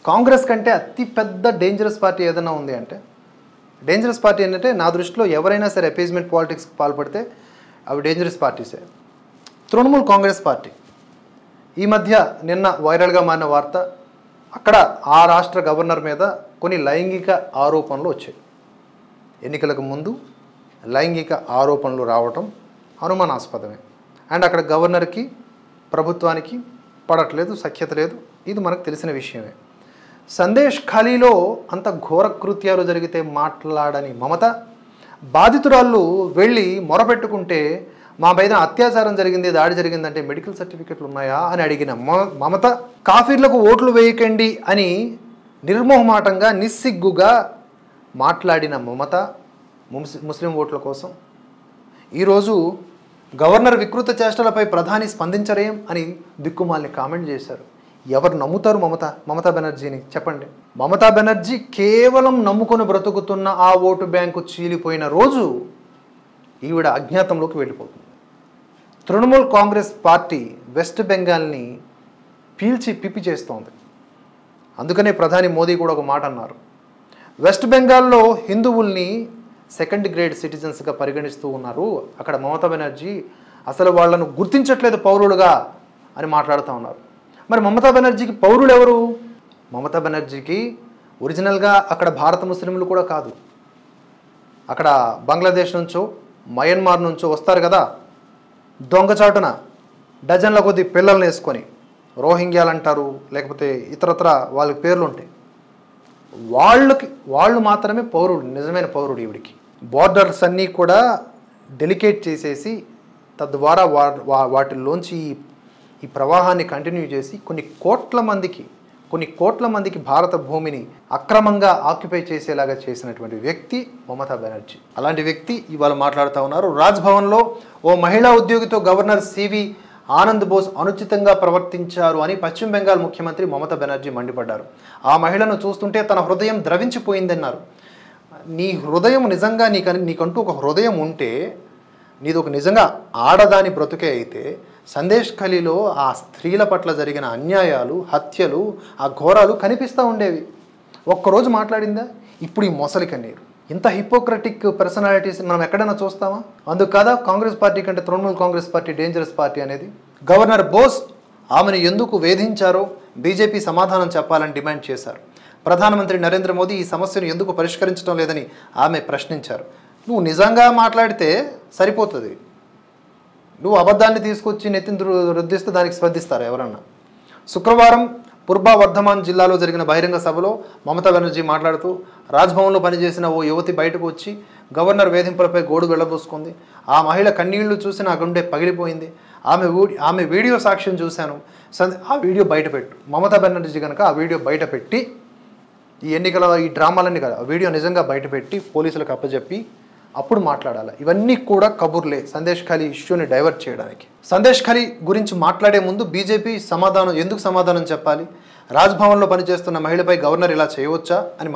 కాంగ్రెస్ కంటే అతి పెద్ద డేంజరస్ పార్టీ ఏదైనా ఉంది అంటే, డేంజరస్ పార్టీ ఏంటంటే నా దృష్టిలో ఎవరైనా సరే అపీజ్మెంట్ పాలిటిక్స్కి పాల్పడితే అవి డేంజరస్ పార్టీసే. తృణమూల్ కాంగ్రెస్ పార్టీ ఈ మధ్య నిన్న వైరల్గా మారిన వార్త, అక్కడ ఆ రాష్ట్ర గవర్నర్ మీద కొన్ని లైంగిక ఆరోపణలు వచ్చాయి. ఎన్నికలకు ముందు లైంగిక ఆరోపణలు రావటం అనుమానాస్పదమే. అండ్ అక్కడ గవర్నర్కి ప్రభుత్వానికి పడట్లేదు, సఖ్యత లేదు, ఇది మనకు తెలిసిన విషయమే. సందేశ్ ఖాళీలో అంత ఘోర కృత్యాలు జరిగితే మాట్లాడని మమత, బాధితురాళ్ళు వెళ్ళి మొరపెట్టుకుంటే మా పైన అత్యాచారం జరిగింది, దాడి జరిగిందంటే మెడికల్ సర్టిఫికెట్లు ఉన్నాయా అని అడిగిన మమత, కాఫీర్లకు ఓట్లు వేయకండి అని నిర్మోహమాటంగా నిస్సిగ్గుగా మాట్లాడిన మమత ముస్లిం ఓట్ల కోసం ఈరోజు గవర్నర్ వికృత చేష్టలపై ప్రధాని స్పందించరేం అని దిక్కుమాలిని కామెంట్ చేశారు. ఎవరు నమ్ముతారు మమతా బెనర్జీని చెప్పండి? మమతా బెనర్జీ కేవలం నమ్ముకొని బ్రతుకుతున్న ఆ ఓటు బ్యాంకు చీలిపోయిన రోజు ఈవిడ అజ్ఞాతంలోకి వెళ్ళిపోతుంది. తృణమూల్ కాంగ్రెస్ పార్టీ వెస్ట్ బెంగాల్ని పీల్చి పిప్పి చేస్తోంది. అందుకనే ప్రధాని మోదీ కూడా ఒక మాట అన్నారు, వెస్ట్ బెంగాల్లో హిందువుల్ని సెకండ్ గ్రేడ్ సిటిజన్స్గా పరిగణిస్తూ ఉన్నారు, అక్కడ మమతా బెనర్జీ అసలు వాళ్ళను గుర్తించట్లేదు పౌరులుగా అని మాట్లాడుతూ ఉన్నారు. మరి మమతా బెనర్జీకి పౌరులు ఎవరు? మమతా బెనర్జీకి ఒరిజినల్గా అక్కడ భారత ముస్లింలు కూడా కాదు, అక్కడ బంగ్లాదేశ్ నుంచో మయన్మార్ నుంచో వస్తారు కదా, దొంగచాటున డజన్ల కొద్ది పిల్లల్ని వేసుకొని, రోహింగ్యాలు అంటారు, లేకపోతే ఇతరత్ర వాళ్ళ పేర్లు ఉంటాయి, వాళ్ళు మాత్రమే పౌరుడు, నిజమైన పౌరుడు. ఈవిడికి బార్డర్స్ అన్నీ కూడా డెలికేట్ చేసేసి తద్వారా వాటిల్లోంచి ఈ ప్రవాహాన్ని కంటిన్యూ చేసి కొన్ని కోట్ల మందికి భారత భూమిని అక్రమంగా ఆక్యుపై చేసేలాగా చేసినటువంటి వ్యక్తి మమతా బెనర్జీ. అలాంటి వ్యక్తి ఇవాళ మాట్లాడుతూ ఉన్నారు. రాజ్భవన్లో ఓ మహిళా ఉద్యోగితో గవర్నర్ సివి ఆనంద్ బోస్ అనుచితంగా ప్రవర్తించారు అని పశ్చిమ బెంగాల్ ముఖ్యమంత్రి మమతా బెనర్జీ మండిపడ్డారు. ఆ మహిళను చూస్తుంటే తన హృదయం ద్రవించిపోయిందన్నారు. నీ హృదయం నిజంగా నీకంటూ ఒక హృదయం ఉంటే, నీది ఒక నిజంగా ఆడదాని బ్రతుకే అయితే, సందేశ్ ఖాళీలో ఆ స్త్రీల పట్ల జరిగిన అన్యాయాలు, హత్యలు, ఆ ఘోరాలు కనిపిస్తూ ఉండేవి. ఒక్కరోజు మాట్లాడిందా? ఇప్పుడు ఈ మొసలి కన్నీరు. ఇంత హిపోక్రటిక్ పర్సనాలిటీస్ మనం ఎక్కడైనా చూస్తామా? అందుకు కాదా కాంగ్రెస్ పార్టీ కంటే Trinamool Congress party dangerous party అనేది? గవర్నర్ బోస్ ఆమెను ఎందుకు వేధించారో బీజేపీ సమాధానం చెప్పాలని డిమాండ్ చేశారు. ప్రధానమంత్రి నరేంద్ర మోదీ ఈ సమస్యను ఎందుకు పరిష్కరించడం లేదని ఆమె ప్రశ్నించారు. నువ్వు నిజంగా మాట్లాడితే సరిపోతుంది, నువ్వు అబద్ధాన్ని తీసుకొచ్చి నెత్తిని రుద్దిస్తే దానికి స్పందిస్తారు ఎవరన్నా? శుక్రవారం పూర్వ వర్ధమాన్ జిల్లాలో జరిగిన బహిరంగ సభలో మమతా బెనర్జీ మాట్లాడుతూ, రాజ్భవన్లో పనిచేసిన ఓ యువతి బయటకు వచ్చి గవర్నర్ వేధింపులపై గోడు వెళ్ళబోసుకుంది. ఆ మహిళ కన్నీళ్లు చూసి నా గుండె పగిలిపోయింది. ఆమె వీడియో సాక్ష్యం చూశాను. ఆ వీడియో బయటపెట్టు. మమతా బెనర్జీ కనుక ఆ వీడియో బయటపెట్టి, ఈ ఎన్నికల ఈ డ్రామాలన్నీ కదా, ఆ వీడియో నిజంగా బయటపెట్టి పోలీసులకు అప్పచెప్పి అప్పుడు మాట్లాడాలి. ఇవన్నీ కూడా కబుర్లే సందేశ్ ఖాళీ ఇష్యూని డైవర్ట్ చేయడానికి. సందేశ్ ఖాళీ గురించి మాట్లాడే ముందు బీజేపీ ఎందుకు సమాధానం చెప్పాలి? రాజ్భవన్లో పనిచేస్తున్న మహిళపై గవర్నర్ ఇలా చేయవచ్చా అని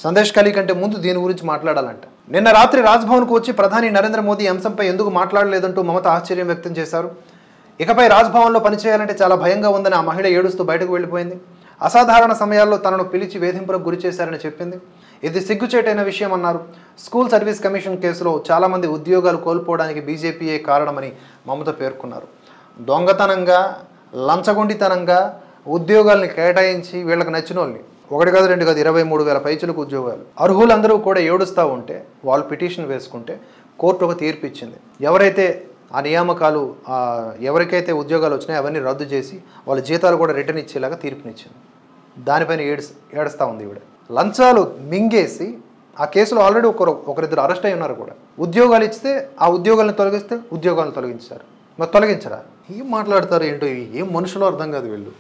సందేశ్ ఖాళీ కంటే ముందు దీని గురించి మాట్లాడాలంట. నిన్న రాత్రి రాజ్భవన్కు వచ్చి ప్రధాని నరేంద్ర మోదీ అంశంపై ఎందుకు మాట్లాడలేదంటూ మమత ఆశ్చర్యం వ్యక్తం చేశారు. ఇకపై రాజ్భవన్లో పనిచేయాలంటే చాలా భయంగా ఉందని ఆ మహిళ ఏడుస్తూ బయటకు వెళ్ళిపోయింది. అసాధారణ సమయాల్లో తనను పిలిచి వేధింపులకు గురి చేశారని చెప్పింది. ఇది సిగ్గుచేటైన విషయం అన్నారు. స్కూల్ సర్వీస్ కమిషన్ కేసులో చాలామంది ఉద్యోగాలు కోల్పోవడానికి బీజేపీయే కారణమని మమత పేర్కొన్నారు. దొంగతనంగా, లంచగొండితనంగా ఉద్యోగాల్ని కేటాయించి వీళ్ళకి నచ్చిన వాళ్ళని, ఒకటి కాదు రెండు కాదు 23,000 పైచులకు ఉద్యోగాలు, అర్హులందరూ కూడా ఏడుస్తూ ఉంటే వాళ్ళు పిటిషన్ వేసుకుంటే కోర్టు ఒక తీర్పు ఇచ్చింది. ఎవరైతే ఆ నియామకాలు ఎవరికైతే ఉద్యోగాలు వచ్చినాయో అవన్నీ రద్దు చేసి వాళ్ళ జీతాలు కూడా రిటర్న్ ఇచ్చేలాగా తీర్పునిచ్చింది. దానిపైన ఏడుస్తూ ఉంది ఈవిడ. లంచాలు మింగేసి ఆ కేసులో ఆల్రెడీ ఒకరిద్దరు అరెస్ట్ అయి ఉన్నారు కూడా. ఉద్యోగాలు ఇస్తే ఆ ఉద్యోగాలను తొలగిస్తే ఉద్యోగాలను తొలగించారు. మరి తొలగించరా? ఏం మాట్లాడతారు ఏంటో, ఏం మనుషులో అర్థం కాదు వీళ్ళు.